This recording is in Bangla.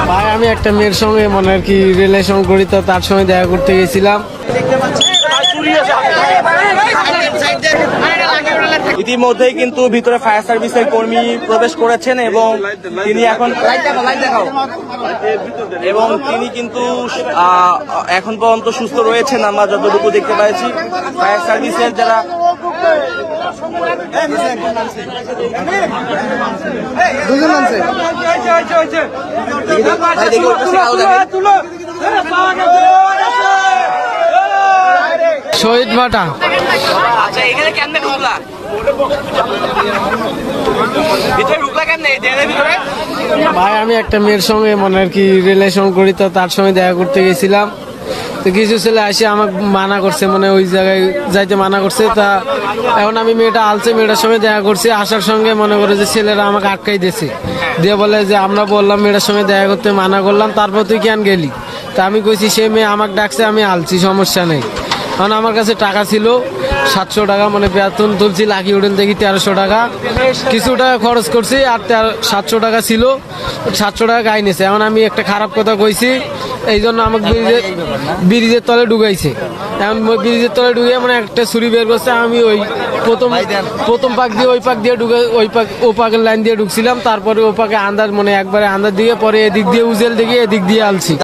ভাই আমি একটা মেয়ের সঙ্গে মনে আর কি রিলেশন করি, তো তার সঙ্গে দেখা করতে গেছিলাম। ইতিমধ্যেই কিন্তু ভিতরে ফায়ার সার্ভিসের কর্মী প্রবেশ করেছেন এবং তিনি কিন্তু এখন পর্যন্ত সুস্থ রয়েছেন আমরা যতটুকু দেখতে পাচ্ছি। ফায়ার সার্ভিসের যারা শহীদ ভাটা। আচ্ছা, এখানে কেন ঢুকলা? ভাই আমি একটা মেয়ের সঙ্গে মনে আর কি রিলেশন করি, তো তার সঙ্গে দেখা করতে গেছিলাম। তো কিছু ছেলে আসে আমাকে মানা করছে, মানে ওই জায়গায় যাইতে মানা করছে। তা এখন আমি মেয়েটা আলছে, মেয়েটার সঙ্গে দেখা করছি। আসার সঙ্গে মনে করে যে ছেলেরা আমাকে আটকাই দিয়েছে, দিয়ে বলে যে আমরা বললাম মেয়েটার সঙ্গে দেখা করতে মানা করলাম, তারপর তুই কেন গেলি? তা আমি কইছি সে মেয়ে আমাকে ডাকছে, আমি আলছি, সমস্যা নেই। কারণ আমার কাছে টাকা ছিল 700 টাকা, মানে বেতন তুলছি লাকি হোটেল থেকে 1300 টাকা, কিছু টাকা খরচ করছি আর 700 টাকা ছিল, 700 টাকা গাই নিয়েছে। এখন আমি একটা খারাপ কথা কইছি, এই জন্য আমাকে ব্রিজের তলে ঢুকাইছে। এখন ব্রিজের তলে ঢুকে মানে একটা ছুরি বের করছে। আমি ওই প্রথম পাক দিয়ে ওই পাক দিয়ে ঢুকে ও পাকের লাইন দিয়ে ঢুকছিলাম। তারপরে ও পাকে আন্দাজ, মানে একবারে আন্দাজ দিকে, পরে এদিক দিয়ে উজেল দিকে এদিক দিয়ে আলছি।